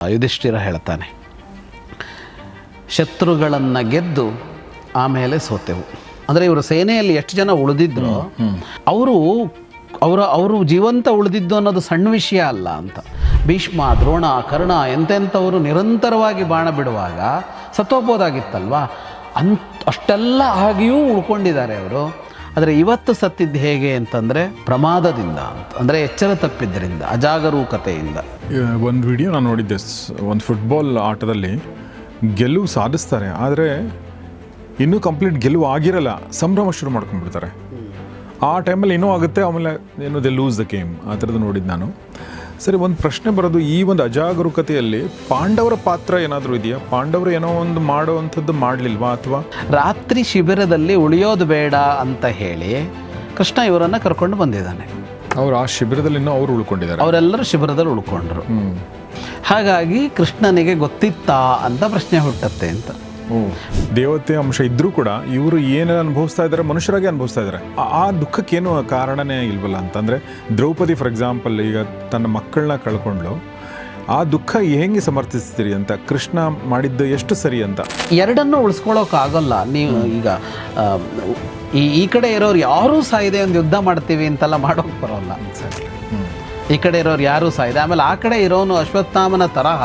ಯುಧಿಷ್ಠಿರ ಹೇಳ್ತಾನೆ, ಶತ್ರುಗಳನ್ನು ಗೆದ್ದು ಆಮೇಲೆ ಸೋತೆವು. ಅಂದರೆ ಇವರು ಸೇನೆಯಲ್ಲಿ ಎಷ್ಟು ಜನ ಉಳಿದಿದ್ರು ಅವರು ಜೀವಂತ ಉಳಿದಿದ್ದು ಅನ್ನೋದು ಸಣ್ಣ ವಿಷಯ ಅಲ್ಲ ಅಂತ. ಭೀಷ್ಮ, ದ್ರೋಣ, ಕರ್ಣ ಎಂತೆಂಥವರು ನಿರಂತರವಾಗಿ ಬಾಣ ಬಿಡುವಾಗ ಸತ್ತೋಗ್ಬೋದಾಗಿತ್ತಲ್ವಾ, ಅಷ್ಟೆಲ್ಲ ಆಗಿಯೂ ಉಳ್ಕೊಂಡಿದ್ದಾರೆ ಅವರು. ಆದರೆ ಇವತ್ತು ಸತ್ತಿದ್ದು ಹೇಗೆ ಅಂತಂದರೆ ಪ್ರಮಾದದಿಂದ ಅಂತ, ಅಂದರೆ ಎಚ್ಚರ ತಪ್ಪಿದ್ದರಿಂದ, ಅಜಾಗರೂಕತೆಯಿಂದ. ಒಂದು ವಿಡಿಯೋ ನಾನು ನೋಡಿದ್ದೆ, ಒಂದು ಫುಟ್ಬಾಲ್ ಆಟದಲ್ಲಿ ಗೆಲುವು ಸಾಧಿಸ್ತಾರೆ, ಆದರೆ ಇನ್ನೂ ಕಂಪ್ಲೀಟ್ ಗೆಲುವು ಆಗಿರಲ್ಲ, ಸಂಭ್ರಮ ಶುರು ಮಾಡ್ಕೊಂಡ್ಬಿಡ್ತಾರೆ. ಆ ಟೈಮಲ್ಲಿ ಏನೋ ಆಗುತ್ತೆ, ಆಮೇಲೆ ಏನೋ ದೆ ಲೂಸ್ ದ ಗೇಮ್, ಆ ಥರದ್ದು ನೋಡಿದ್ದು ನಾನು. ಸರಿ, ಒಂದು ಪ್ರಶ್ನೆ ಬರೋದು, ಈ ಒಂದು ಅಜಾಗರೂಕತೆಯಲ್ಲಿ ಪಾಂಡವರ ಪಾತ್ರ ಏನಾದರೂ ಇದೆಯಾ? ಪಾಂಡವರು ಏನೋ ಒಂದು ಮಾಡುವಂಥದ್ದು ಮಾಡಲಿಲ್ವಾ? ಅಥವಾ ರಾತ್ರಿ ಶಿಬಿರದಲ್ಲಿ ಉಳಿಯೋದು ಬೇಡ ಅಂತ ಹೇಳಿ ಕೃಷ್ಣ ಇವರನ್ನು ಕರ್ಕೊಂಡು ಬಂದಿದ್ದಾನೆ. ಅವರು ಆ ಶಿಬಿರದಲ್ಲಿ ಇನ್ನೂ ಅವರು ಉಳ್ಕೊಂಡಿದ್ದಾರೆ, ಅವರೆಲ್ಲರೂ ಶಿಬಿರದಲ್ಲಿ ಉಳ್ಕೊಂಡ್ರು. ಹಾಗಾಗಿ ಕೃಷ್ಣನಿಗೆ ಗೊತ್ತಿತ್ತಾ ಅಂತ ಪ್ರಶ್ನೆ ಹುಟ್ಟತ್ತೆ ಅಂತ. ದೇವತೆ ಅಂಶ ಇದ್ರೂ ಕೂಡ ಇವರು ಏನೇನು ಅನುಭವಿಸ್ತಾ ಇದ್ದಾರೆ, ಮನುಷ್ಯರಾಗಿ ಅನುಭವಿಸ್ತಾ ಇದ್ದಾರೆ. ಆ ದುಃಖಕ್ಕೇನು ಕಾರಣನೇ ಇಲ್ವಲ್ಲ ಅಂತಂದರೆ, ದ್ರೌಪದಿ ಫಾರ್ ಎಕ್ಸಾಂಪಲ್ ಈಗ ತನ್ನ ಮಕ್ಕಳನ್ನ ಕಳ್ಕೊಂಡ್ಲು, ಆ ದುಃಖ ಹೆಂಗೆ ಸಮರ್ಥಿಸ್ತೀರಿ ಅಂತ, ಕೃಷ್ಣ ಮಾಡಿದ್ದು ಎಷ್ಟು ಸರಿ ಅಂತ? ಎರಡನ್ನೂ ಉಳಿಸ್ಕೊಳ್ಳೋಕ್ಕಾಗಲ್ಲ. ನೀವು ಈಗ ಈ ಕಡೆ ಇರೋರು ಯಾರೂ ಸಾಯಿದೆ ಒಂದು ಯುದ್ಧ ಮಾಡ್ತೀವಿ ಅಂತೆಲ್ಲ ಮಾಡೋಕೆ ಬರೋಲ್ಲ. ಈ ಕಡೆ ಇರೋರು ಯಾರೂ ಸಾಯಿದೆ, ಆಮೇಲೆ ಆ ಕಡೆ ಇರೋನು ಅಶ್ವತ್ಥಾಮನ ತರಹ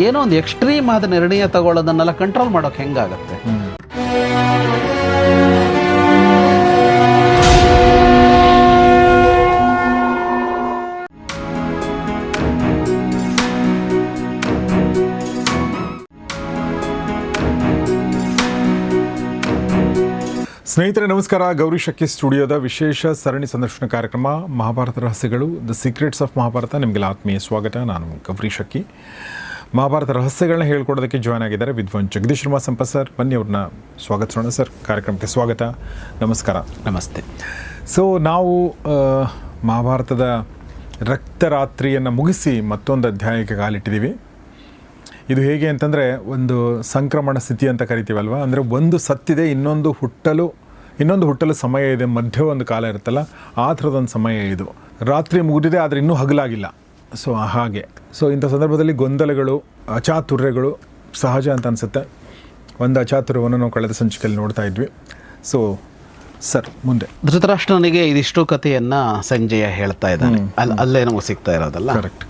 ಏನೋ ಒಂದು ಎಕ್ಸ್ಟ್ರೀಮ್ ಆದ ನಿರ್ಣಯ ತಗೊಳ್ಳೋದನ್ನೆಲ್ಲ ಕಂಟ್ರೋಲ್ ಮಾಡೋಕೆ ಹೆಂಗಾಗತ್ತೆ? ಸ್ನೇಹಿತರೆ ನಮಸ್ಕಾರ. ಗೌರಿ ಶಕ್ಕಿ ಸ್ಟುಡಿಯೋದ ವಿಶೇಷ ಸರಣಿ ಸಂದರ್ಶನ ಕಾರ್ಯಕ್ರಮ ಮಹಾಭಾರತ ರಹಸ್ಯಗಳು, ದ ಸೀಕ್ರೆಟ್ಸ್ ಆಫ್ ಮಹಾಭಾರತ. ನಿಮಗೆಲ್ಲ ಆತ್ಮೀಯ ಸ್ವಾಗತ. ನಾನು ಗೌರಿ ಶಕ್ಕಿ. ಮಹಾಭಾರತ ರಹಸ್ಯಗಳನ್ನ ಹೇಳ್ಕೊಡೋದಕ್ಕೆ ಜಾಯ್ನ್ ಆಗಿದ್ದಾರೆ ವಿದ್ವಾನ್ ಜಗದೀಶ್ ಸಂಪತ್ ಸರ್. ಬನ್ನಿ, ಅವ್ರನ್ನ ಸ್ವಾಗತಿಸೋಣ. ಸರ್, ಕಾರ್ಯಕ್ರಮಕ್ಕೆ ಸ್ವಾಗತ. ನಮಸ್ಕಾರ. ನಮಸ್ತೆ. ಸೊ ನಾವು ಮಹಾಭಾರತದ ರಕ್ತರಾತ್ರಿಯನ್ನು ಮುಗಿಸಿ ಮತ್ತೊಂದು ಅಧ್ಯಾಯಕ್ಕೆ ಕಾಲಿಟ್ಟಿದ್ದೀವಿ. ಇದು ಹೇಗೆ ಅಂತಂದರೆ, ಒಂದು ಸಂಕ್ರಮಣ ಸ್ಥಿತಿ ಅಂತ ಕರಿತೀವಲ್ವ, ಅಂದರೆ ಒಂದು ಸತ್ತಿದೆ, ಇನ್ನೊಂದು ಹುಟ್ಟಲು ಸಮಯ ಇದೆ, ಮಧ್ಯ ಒಂದು ಕಾಲ ಇರುತ್ತಲ್ಲ, ಆ ಥರದೊಂದು ಸಮಯ ಇದು. ರಾತ್ರಿ ಮುಗಿದಿದೆ, ಆದರೆ ಇನ್ನೂ ಹಗಲಾಗಿಲ್ಲ. ಸೊ ಹಾಗೆ ಇಂಥ ಸಂದರ್ಭದಲ್ಲಿ ಗೊಂದಲಗಳು, ಅಚಾತುರ್ಯಗಳು ಸಹಜ ಅಂತ ಅನಿಸುತ್ತೆ. ಒಂದು ಅಚಾತುರ್ಯವನ್ನು ನಾವು ಕಳೆದ ಸಂಚಿಕೆಯಲ್ಲಿ ನೋಡ್ತಾ ಇದ್ವಿ. ಸೊ ಸರ್, ಮುಂದೆ ಧೃತರಾಷ್ಟ್ರನಿಗೆ ಇದಿಷ್ಟು ಕಥೆಯನ್ನು ಸಂಜಯ ಹೇಳ್ತಾ ಇದ್ದಾನೆ. ಅಲ್ಲೇ ನಮಗೆ ಸಿಗ್ತಾ ಇರೋದಲ್ಲ. ಕರೆಕ್ಟ್.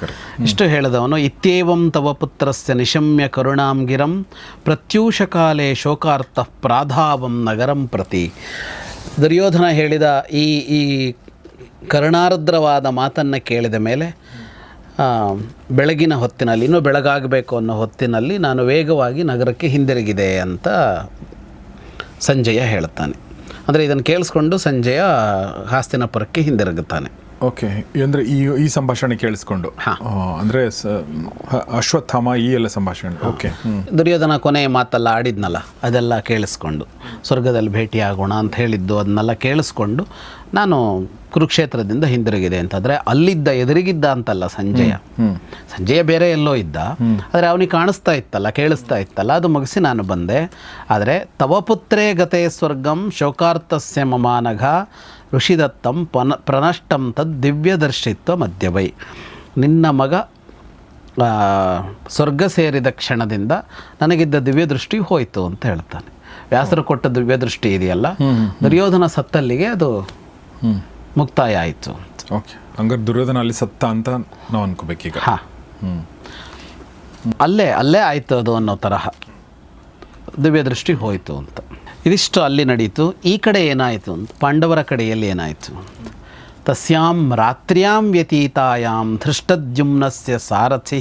ಇಷ್ಟು ಹೇಳಿದವನು, ಇತ್ಯೇವಂ ತವ ಪುತ್ರಸ್ಯ ನಿಶಮ್ಯ ಕರುಣಾಂ ಗಿರಂ ಪ್ರತ್ಯೂಷ ಕಾಲೇ ಶೋಕಾರ್ಥ ಪ್ರಾಧಾವಂ ನಗರಂ ಪ್ರತಿ. ದುರ್ಯೋಧನ ಹೇಳಿದ ಈ ಕರುಣಾರ್ದ್ರವಾದ ಮಾತನ್ನು ಕೇಳಿದ ಮೇಲೆ ಬೆಳಗಿನ ಹೊತ್ತಿನಲ್ಲಿ, ಇನ್ನೂ ಬೆಳಗಾಗಬೇಕು ಅನ್ನೋ ಹೊತ್ತಿನಲ್ಲಿ ನಾನು ವೇಗವಾಗಿ ನಗರಕ್ಕೆ ಹಿಂದಿರುಗಿದೆ ಅಂತ ಸಂಜಯ ಹೇಳ್ತಾನೆ. ಅಂದರೆ ಇದನ್ನು ಕೇಳಿಸ್ಕೊಂಡು ಸಂಜಯ ಹಸ್ತಿನಾಪುರಕ್ಕೆ ಹಿಂದಿರುಗುತ್ತಾನೆ. ಓಕೆ, ಅಂದರೆ ಈ ಸಂಭಾಷಣೆ ಕೇಳಿಸ್ಕೊಂಡು, ಅಂದರೆ ಅಶ್ವತ್ಥಾಮ ಈ ಎಲ್ಲ ಸಂಭಾಷಣೆ. ಓಕೆ. ದುರ್ಯೋಧನ ಕೊನೆಯ ಮಾತೆಲ್ಲ ಆಡಿದ್ನಲ್ಲ, ಅದೆಲ್ಲ ಕೇಳಿಸ್ಕೊಂಡು, ಸ್ವರ್ಗದಲ್ಲಿ ಭೇಟಿಯಾಗೋಣ ಅಂತ ಹೇಳಿದ್ದು ಅದನ್ನೆಲ್ಲ ಕೇಳಿಸ್ಕೊಂಡು ನಾನು ಕುರುಕ್ಷೇತ್ರದಿಂದ ಹಿಂದಿರುಗಿದೆ ಅಂತಂದರೆ, ಅಲ್ಲಿದ್ದ ಎದುರಿಗಿದ್ದ ಅಂತಲ್ಲ ಸಂಜಯ ಬೇರೆ ಎಲ್ಲೋ ಇದ್ದ, ಆದರೆ ಅವನಿಗೆ ಕಾಣಿಸ್ತಾ ಇತ್ತಲ್ಲ, ಕೇಳಿಸ್ತಾ ಇತ್ತಲ್ಲ, ಅದು ಮುಗಿಸಿ ನಾನು ಬಂದೆ. ಆದರೆ ತವ ಪುತ್ರೇ ಗತೆ ಸ್ವರ್ಗಂ ಶೋಕಾರ್ಥಸ್ಯ ಮಮಾನಘ ಋಷಿದತ್ತಂ ಪ್ರನಷ್ಟಂ ತದ್ ದಿವ್ಯದರ್ಶಿತ್ವ ಮಧ್ಯವೈ. ನಿನ್ನ ಮಗ ಸ್ವರ್ಗ ಸೇರಿದ ಕ್ಷಣದಿಂದ ನನಗಿದ್ದ ದಿವ್ಯದೃಷ್ಟಿ ಹೋಯಿತು ಅಂತ ಹೇಳ್ತಾನೆ. ವ್ಯಾಸರು ಕೊಟ್ಟ ದಿವ್ಯದೃಷ್ಟಿ ಇದೆಯಲ್ಲ, ದುರ್ಯೋಧನ ಸತ್ತಲ್ಲಿಗೆ ಅದು ಮುಕ್ತಾಯ ಆಯಿತು. ಓಕೆ, ಹಂಗಾರೆ ದುರ್ಯೋಧನ ಅಲ್ಲಿ ಸತ್ತ ಅಂತ ನಾವು ಅನ್ಕೋಬೇಕೀಗ. ಅಲ್ಲೇ ಆಯಿತು ಅದು ಅನ್ನೋ ತರಹ ದಿವ್ಯದೃಷ್ಟಿ ಹೋಯಿತು ಅಂತ. ಇದಿಷ್ಟು ಅಲ್ಲಿ ನಡೀತು. ಈ ಕಡೆ ಏನಾಯಿತು ಅಂತ, ಪಾಂಡವರ ಕಡೆಯಲ್ಲಿ ಏನಾಯಿತು? ತಸ್ಯಾಂ ರಾತ್ರ್ಯಾಂ ವ್ಯತೀತಾಯಾಂ ಧೃಷ್ಟದ್ಯುಮ್ನಸ್ಯ ಸಾರಥಿ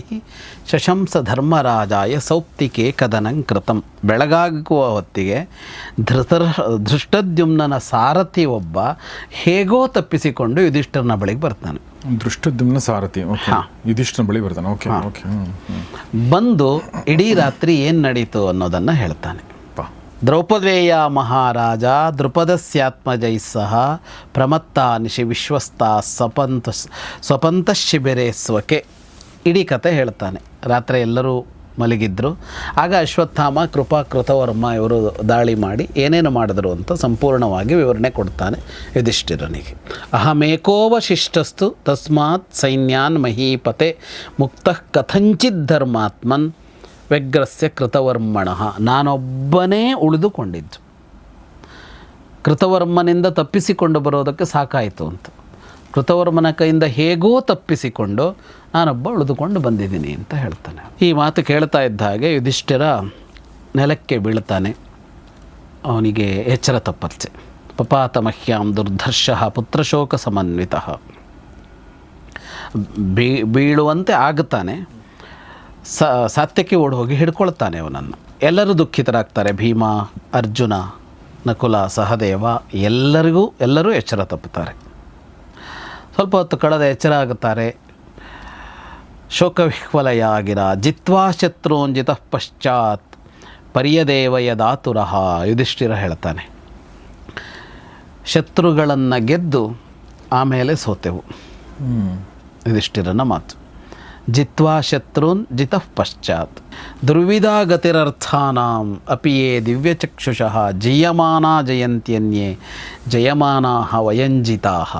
ಶಶಂಸ ಧರ್ಮರಾಜಾಯ ಸೌಪ್ತಿಕೆ ಕದನಂ ಕೃತಂ. ಬೆಳಗಾಗುವ ಹೊತ್ತಿಗೆ ಧೃಷ್ಟದ್ಯುಮ್ನನ ಸಾರಥಿ ಒಬ್ಬ ಹೇಗೋ ತಪ್ಪಿಸಿಕೊಂಡು ಯುಧಿಷ್ಠಿರನ ಬಳಿಗೆ ಬರ್ತಾನೆ. ದೃಷ್ಟದ್ಯುಮ್ನ ಸಾರಥಿ ಯುಧಿಷ್ಠಿರನ ಬಳಿ ಬರ್ತಾನೆ. ಓಕೆ. ಬಂದು ಇಡೀ ರಾತ್ರಿ ಏನು ನಡೀತು ಅನ್ನೋದನ್ನು ಹೇಳ್ತಾನೆ. ದ್ರೌಪದೇಯ ಮಹಾರಾಜ ದೃಪದಸ್ಯಾತ್ಮಜೈ ಸಹ ಪ್ರಮತ್ತಾ ನಿಶಿ ವಿಶ್ವಸ್ತಾ ಸ್ವಪಂತ ಶಿಬಿರೆ ಸ್ವಕೆ. ಇಡೀ ಕತೆ ಹೇಳ್ತಾನೆ. ರಾತ್ರಿ ಎಲ್ಲರೂ ಮಲಗಿದ್ರು. ಆಗ ಅಶ್ವತ್ಥಾಮ, ಕೃಪಾ, ಕೃತವರ್ಮ ಇವರು ದಾಳಿ ಮಾಡಿ ಏನೇನು ಮಾಡಿದ್ರು ಅಂತ ಸಂಪೂರ್ಣವಾಗಿ ವಿವರಣೆ ಕೊಡ್ತಾನೆ ಯುಧಿಷ್ಠಿರನಿಗೆ. ಅಹಮೇಕೋವಶಿಷ್ಟಸ್ತು ತಸ್ಮಾತ್ ಸೈನ್ಯಾನ್ ಮಹೀಪತೆ ಮುಕ್ತಃ ಕಥಂಚಿತ್ ಧರ್ಮಾತ್ಮನ್ ವ್ಯಗ್ರಸ್ಯ ಕೃತವರ್ಮಣಃ. ನಾನೊಬ್ಬನೇ ಉಳಿದುಕೊಂಡಿದ್ದು, ಕೃತವರ್ಮನಿಂದ ತಪ್ಪಿಸಿಕೊಂಡು ಬರೋದಕ್ಕೆ ಸಾಕಾಯಿತು ಅಂತ. ಕೃತವರ್ಮನ ಕೈಯಿಂದ ಹೇಗೋ ತಪ್ಪಿಸಿಕೊಂಡು ನಾನೊಬ್ಬ ಉಳಿದುಕೊಂಡು ಬಂದಿದ್ದೀನಿ ಅಂತ ಹೇಳ್ತಾನೆ. ಈ ಮಾತು ಕೇಳ್ತಾ ಇದ್ದ ಹಾಗೆ ಯುಧಿಷ್ಠಿರ ನೆಲಕ್ಕೆ ಬೀಳ್ತಾನೆ. ಅವನಿಗೆ ಎಚ್ಚರ ತಪ್ಪತ್ತೆ. ಪಪಾತ ಮಹ್ಯಾಂ ದುರ್ಧರ್ಷಃ ಪುತ್ರಶೋಕ ಸಮನ್ವಿತಃ. ಬೀಳುವಂತೆ ಆಗುತ್ತಾನೆ. ಸಾತ್ಯಕ್ಕೆ ಓಡಿ ಹೋಗಿ ಹಿಡ್ಕೊಳ್ತಾನೆ ಅವನನ್ನು. ಎಲ್ಲರೂ ದುಃಖಿತರಾಗ್ತಾರೆ. ಭೀಮ, ಅರ್ಜುನ, ನಕುಲ, ಸಹದೇವ ಎಲ್ಲರೂ ಎಚ್ಚರ ತಪ್ಪುತ್ತಾರೆ. ಸ್ವಲ್ಪ ಹೊತ್ತು ಕಳೆದ ಎಚ್ಚರ ಆಗುತ್ತಾರೆ. ಶೋಕವಿಹ್ವಲಯ ಆಗಿರ ಜಿತ್ವಾ ಶತ್ರುಂಜಿತ ಪಶ್ಚಾತ್ ಪರ್ಯದೇವಯ ದಾತುರಃ. ಯುಧಿಷ್ಠಿರ ಹೇಳ್ತಾನೆ, ಶತ್ರುಗಳನ್ನು ಗೆದ್ದು ಆಮೇಲೆ ಸೋತೆವು. ಯುಧಿಷ್ಠಿರನ ಮಾತು. ಜಿತ್ವಾ ಶತ್ರುನ್ ಜಿತಃ ಪಶ್ಚಾತ್ ದುರ್ವಿಧಾ ಗತಿರರ್ಥಾನಾಂ ಅಪಿಯೇ ದಿವ್ಯಚಕ್ಷುಷಃ ಜಯಮಾನಾ ಜಯಂತ್ಯನ್ಯೇ ಜಯಮಾನಾಃ ವಯಂಜಿತಾಃ.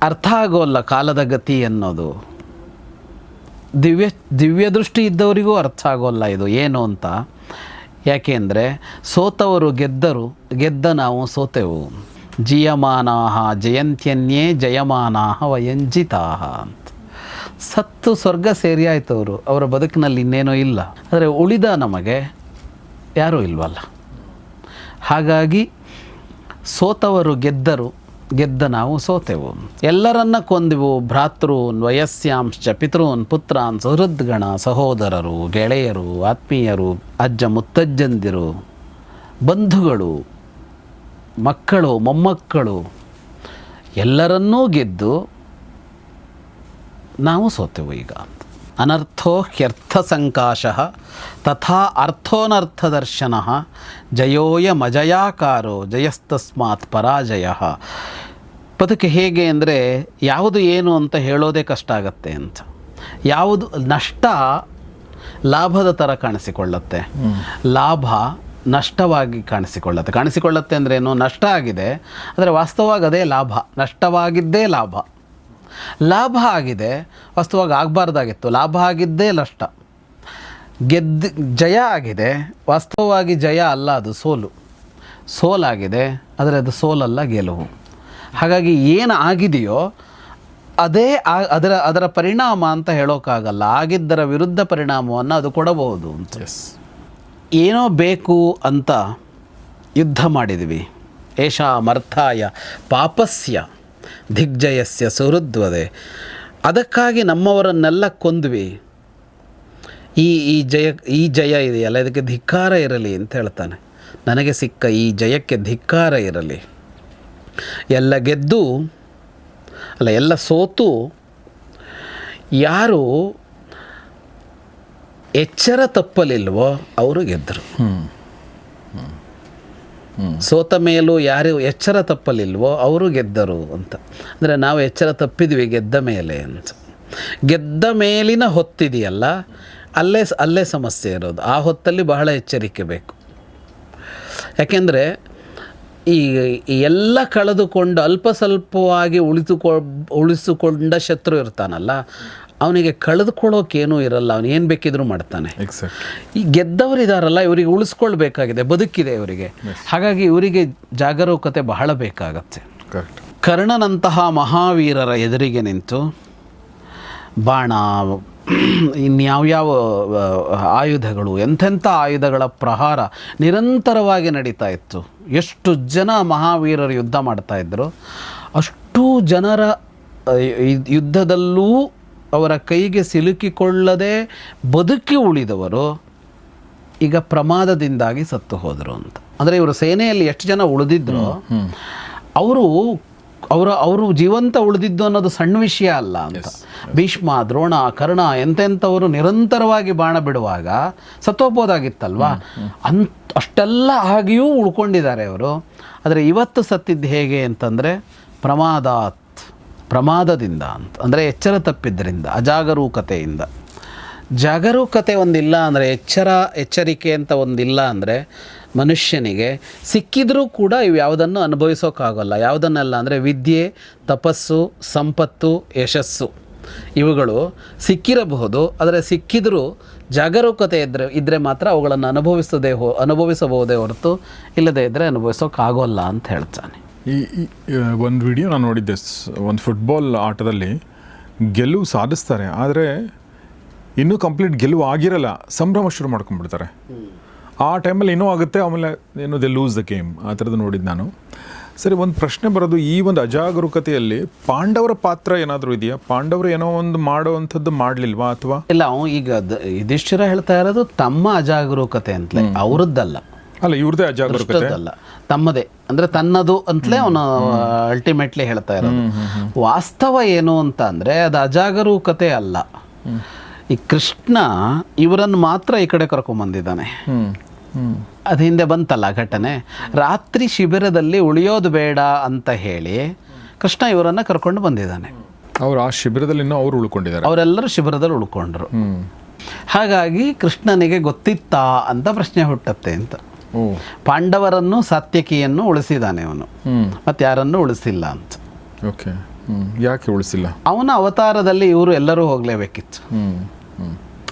ಅರ್ಥ ಆಗೋಲ್ಲ ಕಾಲದ ಗತಿ ಅನ್ನೋದು. ದಿವ್ಯ ದೃಷ್ಟಿ ಇದ್ದವರಿಗೂ ಅರ್ಥ ಆಗೋಲ್ಲ ಇದು ಏನು ಅಂತ. ಯಾಕೆಂದರೆ ಸೋತವರು ಗೆದ್ದ ನಾವು ಸೋತೆವು. ಜೀಯಮಾನಾಃ ಜಯಂತ್ಯನ್ಯೇ ಜಯಮಾನಾಃ ವಯಂಜಿತಾಃ ಅಂತ. ಸತ್ತು ಸ್ವರ್ಗ ಸೇರಿ ಆಯ್ತು ಅವರ ಬದುಕಿನಲ್ಲಿ ಇನ್ನೇನೋ ಇಲ್ಲ. ಆದರೆ ಉಳಿದ ನಮಗೆ ಯಾರೂ ಇಲ್ವಲ್ಲ. ಹಾಗಾಗಿ ಸೋತವರು ಗೆದ್ದ ನಾವು ಸೋತೆವು. ಎಲ್ಲರನ್ನ ಕೊಂದೆವು. ಭ್ರಾತೃನ್ ವಯಸ್ಯಾಂಶ್ಚ ಪಿತೃನ್ ಪುತ್ರಾನ್ ಸುಹೃದ್ಗಣ ಸಹೋದರರು, ಗೆಳೆಯರು, ಆತ್ಮೀಯರು, ಅಜ್ಜ ಮುತ್ತಜ್ಜಂದಿರು, ಬಂಧುಗಳು, ಮಕ್ಕಳು, ಮೊಮ್ಮಕ್ಕಳು ಎಲ್ಲರನ್ನೂ ಗೆದ್ದು ನಾವು ಸೋತೆವು ಈಗ. ಅನರ್ಥೋ ಹ್ಯರ್ಥ ಸಂಕಾಶಃ ತಥಾ ಅರ್ಥೋನರ್ಥದರ್ಶನಃ ಜಯೋಯ ಮಜಯಾಕಾರೋ ಜಯಸ್ತಸ್ಮಾತ್ ಪರಾಜಯ. ಬದುಕು ಹೇಗೆ ಅಂದರೆ ಯಾವುದು ಏನು ಅಂತ ಹೇಳೋದೇ ಕಷ್ಟ ಆಗತ್ತೆ ಅಂತ. ಯಾವುದು ನಷ್ಟ ಲಾಭದ ಥರ ಕಾಣಿಸಿಕೊಳ್ಳುತ್ತೆ, ಲಾಭ ನಷ್ಟವಾಗಿ ಕಾಣಿಸಿಕೊಳ್ಳುತ್ತೆ ಅಂದ್ರೇನು? ನಷ್ಟ ಆಗಿದೆ ಆದರೆ ವಾಸ್ತವವಾಗಿ ಅದೇ ಲಾಭ. ನಷ್ಟವಾಗಿದ್ದೇ ಲಾಭ ಆಗಿದೆ, ವಾಸ್ತವವಾಗಿ ಆಗಬಾರ್ದಾಗಿತ್ತು. ಲಾಭ ಆಗಿದ್ದೇ ನಷ್ಟ. ಜಯ ಆಗಿದೆ, ವಾಸ್ತವವಾಗಿ ಜಯ ಅಲ್ಲ, ಅದು ಸೋಲಾಗಿದೆ, ಆದರೆ ಅದು ಸೋಲಲ್ಲ, ಗೆಲುವು. ಹಾಗಾಗಿ ಏನು ಆಗಿದೆಯೋ ಅದೇ ಅದರ ಪರಿಣಾಮ ಅಂತ ಹೇಳೋಕ್ಕಾಗಲ್ಲ. ಆಗಿದ್ದರ ವಿರುದ್ಧ ಪರಿಣಾಮವನ್ನು ಅದು ಕೊಡಬಹುದು ಅಂತ. ಏನೋ ಬೇಕು ಅಂತ ಯುದ್ಧ ಮಾಡಿದ್ವಿ. ಏಷಾಮರ್ಥಾಯ ಪಾಪಸ್ಯ ದಿಗ್ಜಯಸ್ಯ ಸುಹೃದ್ವದೆ. ಅದಕ್ಕಾಗಿ ನಮ್ಮವರನ್ನೆಲ್ಲ ಕೊಂದ್ವಿ. ಈ ಜಯ ಇದೆಯಲ್ಲ, ಇದಕ್ಕೆ ಧಿಕ್ಕಾರ ಇರಲಿ ಅಂತ ಹೇಳ್ತಾನೆ. ನನಗೆ ಸಿಕ್ಕ ಈ ಜಯಕ್ಕೆ ಧಿಕ್ಕಾರ ಇರಲಿ. ಎಲ್ಲ ಸೋತು ಯಾರು ಎಚ್ಚರ ತಪ್ಪಲಿಲ್ವೋ ಅವರು ಗೆದ್ದರು. ಸೋತ ಮೇಲೂ ಯಾರು ಎಚ್ಚರ ತಪ್ಪಲಿಲ್ವೋ ಅವರು ಗೆದ್ದರು ಅಂತ. ಅಂದರೆ ನಾವು ಎಚ್ಚರ ತಪ್ಪಿದ್ವಿ ಗೆದ್ದ ಮೇಲೆ ಅಂತ. ಗೆದ್ದ ಮೇಲಿನ ಹೊತ್ತಿದೆಯಲ್ಲ, ಅಲ್ಲೇ ಸಮಸ್ಯೆ ಇರೋದು. ಆ ಹೊತ್ತಲ್ಲಿ ಬಹಳ ಎಚ್ಚರಿಕೆ ಬೇಕು. ಯಾಕೆಂದರೆ ಈ ಎಲ್ಲ ಕಳೆದುಕೊಂಡು ಅಲ್ಪ ಸ್ವಲ್ಪವಾಗಿ ಉಳಿಸಿಕೊಂಡ ಶತ್ರು ಇರ್ತಾನಲ್ಲ, ಅವನಿಗೆ ಕಳೆದುಕೊಳ್ಳೋಕೇನೂ ಇರಲ್ಲ. ಅವನು ಏನು ಬೇಕಿದ್ರೂ ಮಾಡ್ತಾನೆ. ಈ ಗೆದ್ದವರಿದಾರಲ್ಲ, ಇವರಿಗೆ ಉಳಿಸ್ಕೊಳ್ಬೇಕಾಗಿದೆ, ಬದುಕಿದೆ ಇವರಿಗೆ. ಹಾಗಾಗಿ ಇವರಿಗೆ ಜಾಗರೂಕತೆ ಬಹಳ ಬೇಕಾಗತ್ತೆ. ಕರ್ಣನಂತಹ ಮಹಾವೀರರ ಎದುರಿಗೆ ನಿಂತು ಬಾಣ, ಇನ್ಯಾವ್ಯಾವ ಆಯುಧಗಳು, ಎಂಥೆಂಥ ಆಯುಧಗಳ ಪ್ರಹಾರ ನಿರಂತರವಾಗಿ ನಡೀತಾ ಇತ್ತು. ಎಷ್ಟು ಜನ ಮಹಾವೀರರು ಯುದ್ಧ ಮಾಡ್ತಾಯಿದ್ರು. ಅಷ್ಟು ಜನರ ಯುದ್ಧದಲ್ಲೂ ಅವರ ಕೈಗೆ ಸಿಲುಕಿಕೊಳ್ಳದೆ ಬದುಕಿ ಉಳಿದವರು ಈಗ ಪ್ರಮಾದದಿಂದಾಗಿ ಸತ್ತು ಹೋದರು ಅಂತ. ಅಂದರೆ ಇವರು ಸೇನೆಯಲ್ಲಿ ಎಷ್ಟು ಜನ ಉಳಿದಿದ್ರು, ಅವರು ಜೀವಂತ ಉಳಿದಿದ್ದು ಅನ್ನೋದು ಸಣ್ಣ ವಿಷಯ ಅಲ್ಲ ಅಂತ. ಭೀಷ್ಮ, ದ್ರೋಣ, ಕರ್ಣ ಎಂತೆಂಥವರು ನಿರಂತರವಾಗಿ ಬಾಣ ಬಿಡುವಾಗ ಸತ್ತೋಗ್ಬೋದಾಗಿತ್ತಲ್ವಾ. ಅಷ್ಟೆಲ್ಲ ಆಗಿಯೂ ಉಳ್ಕೊಂಡಿದ್ದಾರೆ ಅವರು. ಆದರೆ ಇವತ್ತು ಸತ್ತಿದ್ದು ಹೇಗೆ ಅಂತಂದರೆ ಪ್ರಮಾದದಿಂದ ಅಂತ. ಅಂದರೆ ಎಚ್ಚರ ತಪ್ಪಿದ್ದರಿಂದ, ಅಜಾಗರೂಕತೆಯಿಂದ. ಜಾಗರೂಕತೆ ಒಂದಿಲ್ಲ ಅಂದರೆ ಎಚ್ಚರಿಕೆ ಅಂತ ಒಂದಿಲ್ಲ ಅಂದರೆ ಮನುಷ್ಯನಿಗೆ ಸಿಕ್ಕಿದ್ರೂ ಕೂಡ ಇವು ಯಾವುದನ್ನು ಅನುಭವಿಸೋಕ್ಕಾಗಲ್ಲ. ಯಾವುದನ್ನೆಲ್ಲ ಅಂದರೆ ವಿದ್ಯೆ, ತಪಸ್ಸು, ಸಂಪತ್ತು, ಯಶಸ್ಸು ಇವುಗಳು ಸಿಕ್ಕಿರಬಹುದು. ಆದರೆ ಸಿಕ್ಕಿದರೂ ಜಾಗರೂಕತೆ ಇದ್ದರೆ ಮಾತ್ರ ಅವುಗಳನ್ನು ಅನುಭವಿಸಬಹುದೇ ಹೊರತು ಇಲ್ಲದೇ ಇದ್ದರೆ ಅನುಭವಿಸೋಕ್ಕಾಗೋಲ್ಲ ಅಂತ ಹೇಳ್ತಾನೆ. ಈ ಒಂದು ವಿಡಿಯೋ ನಾನು ನೋಡಿದ್ದೆ, ಒಂದು ಫುಟ್ಬಾಲ್ ಆಟದಲ್ಲಿ ಗೆಲುವು ಸಾಧಿಸ್ತಾರೆ, ಆದರೆ ಇನ್ನೂ ಕಂಪ್ಲೀಟ್ ಗೆಲುವು ಆಗಿರಲ್ಲ, ಸಂಭ್ರಮ ಶುರು ಮಾಡ್ಕೊಂಡ್ಬಿಡ್ತಾರೆ. ಆ ಟೈಮಲ್ಲಿ ಏನೋ ಆಗುತ್ತೆ, ಆಮೇಲೆ ಏನೋ ದೆ ಲೂಸ್ ದ ಗೇಮ್, ಆ ಥರದ್ದು ನೋಡಿದ್ದು ನಾನು. ಸರಿ, ಒಂದು ಪ್ರಶ್ನೆ ಬರೋದು, ಈ ಒಂದು ಅಜಾಗರೂಕತೆಯಲ್ಲಿ ಪಾಂಡವರ ಪಾತ್ರ ಏನಾದರೂ ಇದೆಯಾ? ಪಾಂಡವರು ಏನೋ ಒಂದು ಮಾಡುವಂಥದ್ದು ಮಾಡಲಿಲ್ವಾ ಅಥವಾ? ಇಲ್ಲ, ಅವನು ಈಗ ಯುಧಿಷ್ಠಿರ ಹೇಳ್ತಾ ಇರೋದು ತಮ್ಮ ಅಜಾಗರೂಕತೆ ಅಂತಲೇ, ಅವರದ್ದಲ್ಲ. ಅಲ್ಲ, ಇವ್ರದ್ದೇ ಅಜಾಗರೂಕತೆ ಅಲ್ಲ, ತಮ್ಮದೇ ಅಂದರೆ ತನ್ನದು ಅಂತಲೇ ಅವನು ಅಲ್ಟಿಮೇಟ್ಲಿ ಹೇಳ್ತಾ ಇರೋದು. ವಾಸ್ತವ ಏನು ಅಂತ ಅಂದರೆ ಅದು ಅಜಾಗರೂಕತೆ ಅಲ್ಲ. ಈ ಕೃಷ್ಣ ಇವರನ್ನು ಮಾತ್ರ ಈ ಕಡೆ ಕರ್ಕೊಂಬಂದಿದ್ದಾನೆ. ಅದು ಹಿಂದೆ ಬಂತಲ್ಲ ಘಟನೆ, ರಾತ್ರಿ ಶಿಬಿರದಲ್ಲಿ ಉಳಿಯೋದು ಬೇಡ ಅಂತ ಹೇಳಿ ಕೃಷ್ಣ ಇವರನ್ನು ಕರ್ಕೊಂಡು ಬಂದಿದ್ದಾನೆ. ಅವರು ಆ ಶಿಬಿರದಲ್ಲಿ ಇನ್ನೂ ಅವರು ಉಳ್ಕೊಂಡಿದ್ದಾರೆ, ಅವರೆಲ್ಲರೂ ಶಿಬಿರದಲ್ಲಿ ಉಳ್ಕೊಂಡ್ರು. ಹಾಗಾಗಿ ಕೃಷ್ಣನಿಗೆ ಗೊತ್ತಿತ್ತಾ ಅಂತ ಪ್ರಶ್ನೆ ಹುಟ್ಟತ್ತೆ ಅಂತ. ಪಾಂಡವರನ್ನು ಸಾತ್ಯಕಿಯನ್ನು ಉಳಿಸಿದಾನೆ ಅವನು, ಮತ್ತೆ ಯಾರನ್ನು ಉಳಿಸಿಲ್ಲ ಅಂತ. ಓಕೆ, ಯಾಕೆ ಉಳಿಸಿಲ್ಲ? ಅವನ ಅವತಾರದಲ್ಲಿ ಇವರು ಎಲ್ಲರೂ ಹೋಗಲೇಬೇಕಿತ್ತು.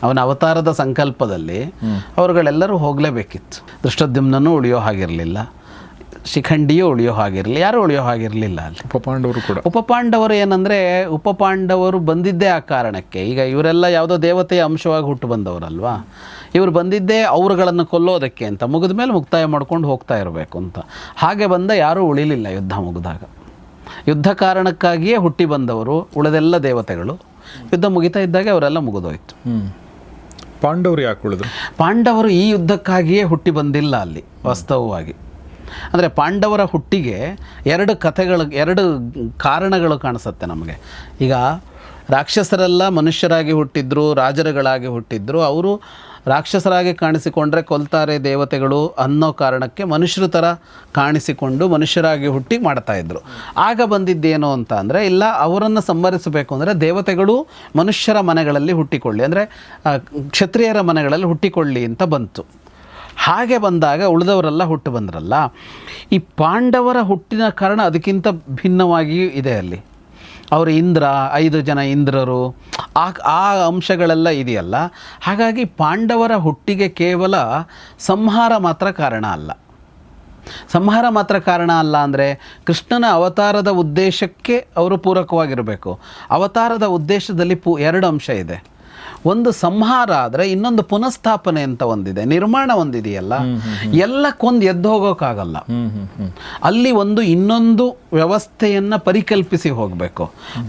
ಅವನ ಅವತಾರದ ಸಂಕಲ್ಪದಲ್ಲಿ ಅವರುಗಳೆಲ್ಲರೂ ಹೋಗಲೇಬೇಕಿತ್ತು. ದೃಷ್ಟದ್ಯುಮ್ನೂ ಉಳಿಯೋ ಹಾಗಿರಲಿಲ್ಲ, ಶಿಖಂಡಿಯೂ ಉಳಿಯೋ ಹಾಗಿರಲಿಲ್ಲ, ಯಾರೂ ಉಳಿಯೋ ಹಾಗಿರಲಿಲ್ಲ. ಅಲ್ಲಿ ಉಪಪಾಂಡವರು ಕೂಡ, ಉಪಪಾಂಡವರು ಏನಂದರೆ ಉಪಪಾಂಡವರು ಬಂದಿದ್ದೇ ಆ ಕಾರಣಕ್ಕೆ. ಈಗ ಇವರೆಲ್ಲ ಯಾವುದೋ ದೇವತೆಯ ಅಂಶವಾಗಿ ಹುಟ್ಟು ಬಂದವರಲ್ವಾ, ಇವರು ಬಂದಿದ್ದೇ ಅವರುಗಳನ್ನು ಕೊಲ್ಲೋದಕ್ಕೆ ಅಂತ, ಮುಗಿದ ಮೇಲೆ ಮುಕ್ತಾಯ ಮಾಡ್ಕೊಂಡು ಹೋಗ್ತಾ ಇರಬೇಕು ಅಂತ. ಹಾಗೆ ಬಂದ ಯಾರೂ ಉಳಿಲಿಲ್ಲ ಯುದ್ಧ ಮುಗಿದಾಗ. ಯುದ್ಧ ಕಾರಣಕ್ಕಾಗಿಯೇ ಹುಟ್ಟಿ ಬಂದವರು ಉಳಿದೆಲ್ಲ ದೇವತೆಗಳು. ಯುದ್ಧ ಮುಗಿತಾ ಇದ್ದಾಗೆ ಅವರೆಲ್ಲ ಮುಗಿದೋಯ್ತು. ಪಾಂಡವರು ಯಾಕೆ ಉಳಿದ್ರು? ಪಾಂಡವರು ಈ ಯುದ್ಧಕ್ಕಾಗಿಯೇ ಹುಟ್ಟಿ ಬಂದಿಲ್ಲ ಅಲ್ಲಿ ವಾಸ್ತವವಾಗಿ. ಅಂದರೆ ಪಾಂಡವರ ಹುಟ್ಟಿಗೆ ಎರಡು ಕಾರಣಗಳು ಕಾಣಿಸುತ್ತೆ ನಮಗೆ. ಈಗ ರಾಕ್ಷಸರೆಲ್ಲ ಮನುಷ್ಯರಾಗಿ ಹುಟ್ಟಿದ್ರು, ರಾಜರುಗಳಾಗಿ ಹುಟ್ಟಿದ್ರು. ಅವರು ರಾಕ್ಷಸರಾಗಿ ಕಾಣಿಸಿಕೊಂಡ್ರೆ ಕೊಲ್ತಾರೆ ದೇವತೆಗಳು ಅನ್ನೋ ಕಾರಣಕ್ಕೆ ಮನುಷ್ಯರ ಥರ ಕಾಣಿಸಿಕೊಂಡು ಮನುಷ್ಯರಾಗಿ ಹುಟ್ಟಿ ಮಾಡ್ತಾಯಿದ್ರು. ಆಗ ಬಂದಿದ್ದೇನು ಅಂತ ಅಂದರೆ, ಇಲ್ಲ, ಅವರನ್ನು ಸಂಹರಿಸಬೇಕು ಅಂದರೆ ದೇವತೆಗಳು ಮನುಷ್ಯರ ಮನೆಗಳಲ್ಲಿ ಹುಟ್ಟಿಕೊಳ್ಳಿ, ಅಂದರೆ ಕ್ಷತ್ರಿಯರ ಮನೆಗಳಲ್ಲಿ ಹುಟ್ಟಿಕೊಳ್ಳಿ ಅಂತ ಬಂತು. ಹಾಗೆ ಬಂದಾಗ ಉಳಿದವರೆಲ್ಲ ಹುಟ್ಟು ಬಂದ್ರಲ್ಲ. ಈ ಪಾಂಡವರ ಹುಟ್ಟಿನ ಕಾರಣ ಅದಕ್ಕಿಂತ ಭಿನ್ನವಾಗಿಯೂ ಇದೆ ಅಲ್ಲಿ. ಅವರು ಇಂದ್ರ, 5 ಜನ ಇಂದ್ರರು, ಆ ಅಂಶಗಳೆಲ್ಲ ಇದೆಯಲ್ಲ. ಹಾಗಾಗಿ ಪಾಂಡವರ ಹುಟ್ಟಿಗೆ ಕೇವಲ ಸಂಹಾರ ಮಾತ್ರ ಕಾರಣ ಅಲ್ಲ. ಸಂಹಾರ ಮಾತ್ರ ಕಾರಣ ಅಲ್ಲ ಅಂದರೆ ಕೃಷ್ಣನ ಅವತಾರದ ಉದ್ದೇಶಕ್ಕೆ ಅವರು ಪೂರಕವಾಗಿರಬೇಕು. ಅವತಾರದ ಉದ್ದೇಶದಲ್ಲಿ 2 ಅಂಶ ಇದೆ. ಒಂದು ಸಂಹಾರ ಆದರೆ ಇನ್ನೊಂದು ಪುನಃಸ್ಥಾಪನೆ ಅಂತ ಒಂದಿದೆ, ನಿರ್ಮಾಣ ಒಂದಿದೆಯಲ್ಲ. ಎಲ್ಲ ಕೊಂದು ಎದ್ದು ಹೋಗೋಕ್ಕಾಗಲ್ಲ. ಅಲ್ಲಿ ಇನ್ನೊಂದು ವ್ಯವಸ್ಥೆಯನ್ನು ಪರಿಕಲ್ಪಿಸಿ ಹೋಗಬೇಕು.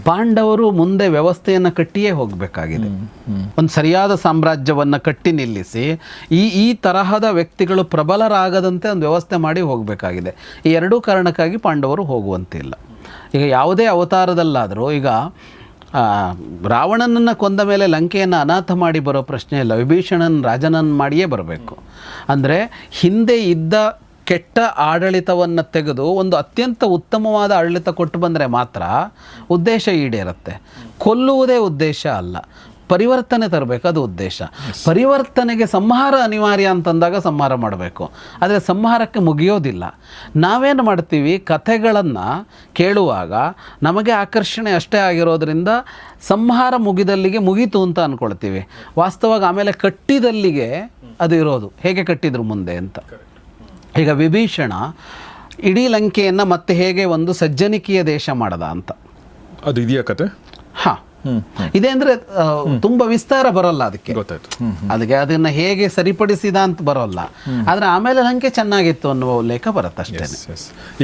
ಪಾಂಡವರು ಮುಂದೆ ವ್ಯವಸ್ಥೆಯನ್ನು ಕಟ್ಟಿಯೇ ಹೋಗಬೇಕಾಗಿದೆ. ಒಂದು ಸರಿಯಾದ ಸಾಮ್ರಾಜ್ಯವನ್ನು ಕಟ್ಟಿ ನಿಲ್ಲಿಸಿ ಈ ತರಹದ ವ್ಯಕ್ತಿಗಳು ಪ್ರಬಲರಾಗದಂತೆ ಒಂದು ವ್ಯವಸ್ಥೆ ಮಾಡಿ ಹೋಗಬೇಕಾಗಿದೆ. ಈ 2 ಕಾರಣಕ್ಕಾಗಿ ಪಾಂಡವರು ಹೋಗುವಂತಿಲ್ಲ. ಈಗ ಯಾವುದೇ ಅವತಾರದಲ್ಲಾದರೂ, ಈಗ ರಾವಣನನ್ನು ಕೊಂದ ಮೇಲೆ ಲಂಕೆಯನ್ನು ಅನಾಥ ಮಾಡಿ ಬರೋ ಪ್ರಶ್ನೆ ಇಲ್ಲ, ವಿಭೀಷಣನ ರಾಜನನ್ನು ಮಾಡಿಯೇ ಬರಬೇಕು. ಅಂದರೆ ಹಿಂದೆ ಇದ್ದ ಕೆಟ್ಟ ಆಡಳಿತವನ್ನು ತೆಗೆದು ಒಂದು ಅತ್ಯಂತ ಉತ್ತಮವಾದ ಆಡಳಿತ ಕೊಟ್ಟು ಬಂದರೆ ಮಾತ್ರ ಉದ್ದೇಶ ಈಡೇರುತ್ತೆ. ಕೊಲ್ಲುವುದೇ ಉದ್ದೇಶ ಅಲ್ಲ, ಪರಿವರ್ತನೆ ತರಬೇಕು, ಅದು ಉದ್ದೇಶ. ಪರಿವರ್ತನೆಗೆ ಸಂಹಾರ ಅನಿವಾರ್ಯ ಅಂತಂದಾಗ ಸಂಹಾರ ಮಾಡಬೇಕು, ಆದರೆ ಸಂಹಾರಕ್ಕೆ ಮುಗಿಯೋದಿಲ್ಲ. ನಾವೇನು ಮಾಡ್ತೀವಿ, ಕಥೆಗಳನ್ನು ಕೇಳುವಾಗ ನಮಗೆ ಆಕರ್ಷಣೆ ಅಷ್ಟೇ ಆಗಿರೋದ್ರಿಂದ ಸಂಹಾರ ಮುಗಿದಲ್ಲಿಗೆ ಮುಗೀತು ಅಂತ ಅಂದ್ಕೊಳ್ತೀವಿ. ವಾಸ್ತವವಾಗಿ ಆಮೇಲೆ ಕಟ್ಟಿದಲ್ಲಿಗೆ ಅದು ಇರೋದು, ಹೇಗೆ ಕಟ್ಟಿದ್ರು ಮುಂದೆ ಅಂತ. ಈಗ ವಿಭೀಷಣ ಇಡೀ ಲಂಕೆಯನ್ನು ಮತ್ತೆ ಹೇಗೆ ಒಂದು ಸಜ್ಜನಿಕೆಯ ದೇಶ ಮಾಡದ ಅಂತ, ಅದು ಇದೆಯಾ ಕತೆ? ಹಾಂ, ಇದೆ. ಅಂದರೆ ತುಂಬ ವಿಸ್ತಾರ ಬರೋಲ್ಲ ಅದಕ್ಕೆ, ಅದನ್ನು ಹೇಗೆ ಸರಿಪಡಿಸಿದ ಅಂತ ಬರೋಲ್ಲ. ಆದರೆ ಆಮೇಲೆ ಲಂಕೆ ಚೆನ್ನಾಗಿತ್ತು ಅನ್ನುವ ಉಲ್ಲೇಖ ಬರುತ್ತೆ ಅಷ್ಟೇ.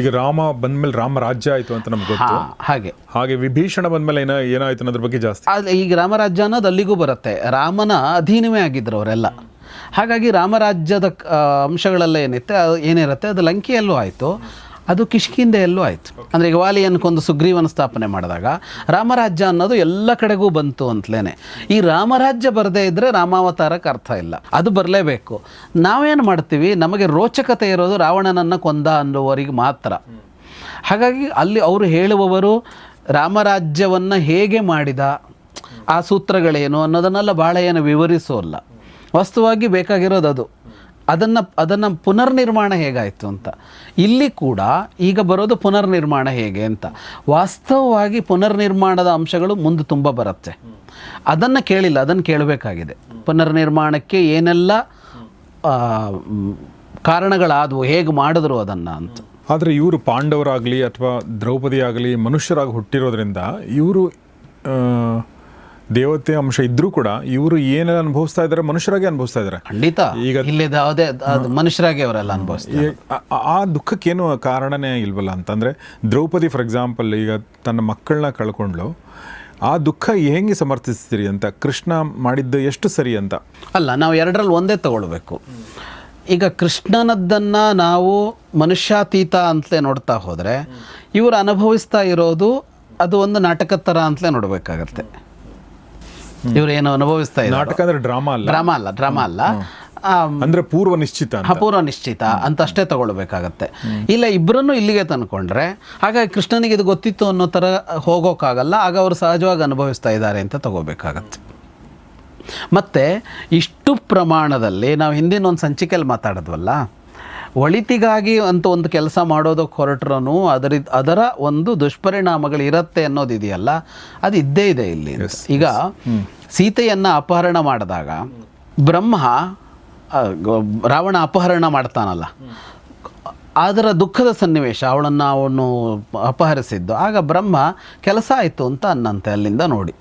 ಈಗ ರಾಮ ಬಂದ್ಮೇಲೆ ರಾಮ ರಾಜ್ಯ ಆಯಿತು ಅಂತ ನಮ್ಗೆ ಗೊತ್ತು. ಹಾಗೆ ವಿಭೀಷಣ ಬಂದ್ಮೇಲೆ ಏನಾಯ್ತು ಅನ್ನೋದ್ರ ಬಗ್ಗೆ ಜಾಸ್ತಿ. ಈಗ ರಾಮರಾಜ್ಯ ಅನ್ನೋದು ಅಲ್ಲಿಗೂ ಬರುತ್ತೆ. ರಾಮನ ಅಧೀನವೇ ಆಗಿದ್ರು ಅವರೆಲ್ಲ. ಹಾಗಾಗಿ ರಾಮರಾಜ್ಯದ ಅಂಶಗಳೆಲ್ಲ ಏನಿರುತ್ತೆ ಅದು ಲಂಕೆಯಲ್ಲೂ ಆಯಿತು, ಅದು ಕಿಷ್ಕಿಂಧೆಯಲ್ಲೂ ಆಯಿತು. ಅಂದರೆ ಈಗ ವಾಲಿಯನ್ನು ಕೊಂದು ಸುಗ್ರೀವನ ಸ್ಥಾಪನೆ ಮಾಡಿದಾಗ ರಾಮರಾಜ್ಯ ಅನ್ನೋದು ಎಲ್ಲ ಕಡೆಗೂ ಬಂತು ಅಂತಲೇ. ಈ ರಾಮರಾಜ್ಯ ಬರದೇ ಇದ್ದರೆ ರಾಮಾವತಾರಕ್ಕೆ ಅರ್ಥ ಇಲ್ಲ, ಅದು ಬರಲೇಬೇಕು. ನಾವೇನು ಮಾಡ್ತೀವಿ, ನಮಗೆ ರೋಚಕತೆ ಇರೋದು ರಾವಣನನ್ನು ಕೊಂದ ಅನ್ನುವರಿಗೆ ಮಾತ್ರ. ಹಾಗಾಗಿ ಅಲ್ಲಿ ಅವರು ಹೇಳುವವರು ರಾಮರಾಜ್ಯವನ್ನು ಹೇಗೆ ಮಾಡಿದ, ಆ ಸೂತ್ರಗಳೇನು ಅನ್ನೋದನ್ನೆಲ್ಲ ಭಾಳ ಏನು ವಿವರಿಸೋಲ್ಲ. ವಾಸ್ತವವಾಗಿ ಬೇಕಾಗಿರೋದು ಅದು, ಅದನ್ನು ಪುನರ್ನಿರ್ಮಾಣ ಹೇಗಾಯಿತು ಅಂತ. ಇಲ್ಲಿ ಕೂಡ ಈಗ ಬರೋದು ಪುನರ್ನಿರ್ಮಾಣ ಹೇಗೆ ಅಂತ. ವಾಸ್ತವವಾಗಿ ಪುನರ್ನಿರ್ಮಾಣದ ಅಂಶಗಳು ಮುಂದೆ ತುಂಬ ಬರುತ್ತೆ. ಅದನ್ನು ಕೇಳಿಲ್ಲ, ಅದನ್ನು ಕೇಳಬೇಕಾಗಿದೆ. ಪುನರ್ನಿರ್ಮಾಣಕ್ಕೆ ಏನೆಲ್ಲ ಕಾರಣಗಳಾದವು, ಹೇಗೆ ಮಾಡಿದ್ರು ಅದನ್ನು ಅಂತ. ಆದರೆ ಇವರು ಪಾಂಡವರಾಗಲಿ ಅಥವಾ ದ್ರೌಪದಿ ಆಗಲಿ ಮನುಷ್ಯರಾಗಿ ಹುಟ್ಟಿರೋದ್ರಿಂದ ಇವರು ದೇವತೆ ಅಂಶ ಇದ್ರೂ ಕೂಡ ಇವರು ಏನೆಲ್ಲ ಅನುಭವಿಸ್ತಾ ಇದ್ದಾರೆ ಮನುಷ್ಯರಾಗಿ ಅನುಭವಿಸ್ತಾ ಇದ್ದಾರೆ. ಖಂಡಿತ ಈಗ ಇಲ್ಲಿ ಯಾವುದೇ ಮನುಷ್ಯರಾಗಿ ಅವರೆಲ್ಲ ಅನುಭವಿಸ್ತಾರೆ. ಆ ದುಃಖಕ್ಕೇನು ಕಾರಣನೇ ಇಲ್ವಲ್ಲ ಅಂತಂದರೆ, ದ್ರೌಪದಿ ಫಾರ್ ಎಕ್ಸಾಂಪಲ್ ಈಗ ತನ್ನ ಮಕ್ಕಳನ್ನ ಕಳ್ಕೊಂಡ್ಲು, ಆ ದುಃಖ ಹೆಂಗೆ ಸಮರ್ಥಿಸ್ತೀರಿ ಅಂತ, ಕೃಷ್ಣ ಮಾಡಿದ್ದು ಎಷ್ಟು ಸರಿ ಅಂತ? ಅಲ್ಲ, ನಾವು ಎರಡರಲ್ಲಿ ಒಂದೇ ತಗೊಳ್ಬೇಕು. ಈಗ ಕೃಷ್ಣನದ್ದನ್ನು ನಾವು ಮನುಷ್ಯಾತೀತ ಅಂತಲೇ ನೋಡ್ತಾ ಹೋದರೆ, ಇವರು ಅನುಭವಿಸ್ತಾ ಇರೋದು ಅದು ಒಂದು ನಾಟಕದ ಥರ ಅಂತಲೇ ನೋಡಬೇಕಾಗತ್ತೆ. ಇವರೇನು ಅನುಭವಿಸ್ತಾ ಇದ್ದಾರೆ, ನಾಟಕ ಅಂದರೆ ಡ್ರಾಮಾ ಅಲ್ಲ ಅಂದರೆ ಪೂರ್ವ ನಿಶ್ಚಿತ ಅಂತ ಅಷ್ಟೇ ತಗೊಳ್ಬೇಕಾಗತ್ತೆ. ಇಲ್ಲ, ಇಬ್ಬರನ್ನು ಇಲ್ಲಿಗೆ ತಂದ್ಕೊಂಡ್ರೆ ಹಾಗಾಗಿ ಕೃಷ್ಣನಿಗೆ ಇದು ಗೊತ್ತಿತ್ತು ಅನ್ನೋ ಥರ ಹೋಗೋಕ್ಕಾಗಲ್ಲ. ಆಗ ಅವರು ಸಹಜವಾಗಿ ಅನುಭವಿಸ್ತಾ ಇದ್ದಾರೆ ಅಂತ ತಗೋಬೇಕಾಗತ್ತೆ. ಮತ್ತು ಇಷ್ಟು ಪ್ರಮಾಣದಲ್ಲಿ ನಾವು ಹಿಂದಿನ ಒಂದು ಸಂಚಿಕೆಯಲ್ಲಿ ಮಾತಾಡಿದ್ವಲ್ಲ, ಒಳಿತಿಗಾಗಿ ಅಂತ ಒಂದು ಕೆಲಸ ಮಾಡೋದಕ್ಕೆ ಹೊರಟ್ರೂ ಅದರ ಒಂದು ದುಷ್ಪರಿಣಾಮಗಳು ಇರುತ್ತೆ ಅನ್ನೋದಿದೆಯಲ್ಲ, ಅದು ಇದ್ದೇ ಇದೆ ಇಲ್ಲಿ. ಈಗ ಸೀತೆಯನ್ನು ಅಪಹರಣ ಮಾಡಿದಾಗ ಬ್ರಹ್ಮ, ರಾವಣ ಅಪಹರಣ ಮಾಡ್ತಾನಲ್ಲ, ಅದರ ದುಃಖದ ಸನ್ನಿವೇಶ, ಅವನು ಅಪಹರಿಸಿದ್ದು, ಆಗ ಬ್ರಹ್ಮ ಕೆಲಸ ಆಯಿತು ಅಂತ ಅನ್ನಂತೆ ಅಲ್ಲಿಂದ ನೋಡಿ.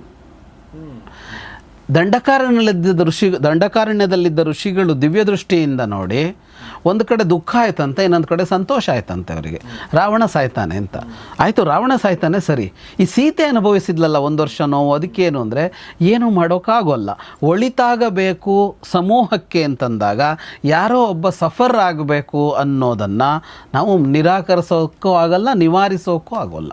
ದಂಡಕಾರಣ್ಯದಲ್ಲಿದ್ದ ಋಷಿಗಳು ದಿವ್ಯ ದೃಷ್ಟಿಯಿಂದ ನೋಡಿ, ಒಂದು ಕಡೆ ದುಃಖ ಆಯ್ತಂತೆ, ಇನ್ನೊಂದು ಕಡೆ ಸಂತೋಷ ಆಯ್ತಂತೆ ಅವರಿಗೆ. ರಾವಣ ಸಾಯ್ತಾನೆ ಅಂತ ಆಯಿತು, ರಾವಣ ಸಾಯ್ತಾನೆ ಸರಿ. ಈ ಸೀತೆ ಅನುಭವಿಸಿದ್ಲಲ್ಲ 1 ವರ್ಷ ನೋವು, ಅದಕ್ಕೇನು ಅಂದರೆ ಏನೂ ಮಾಡೋಕ್ಕಾಗೋಲ್ಲ. ಒಳಿತಾಗಬೇಕು ಸಮೂಹಕ್ಕೆ ಅಂತಂದಾಗ ಯಾರೋ ಒಬ್ಬ ಸಫರ್ ಆಗಬೇಕು ಅನ್ನೋದನ್ನು ನಾವು ನಿರಾಕರಿಸೋಕ್ಕೂ ಆಗಲ್ಲ, ನಿವಾರಿಸೋಕ್ಕೂ ಆಗೋಲ್ಲ.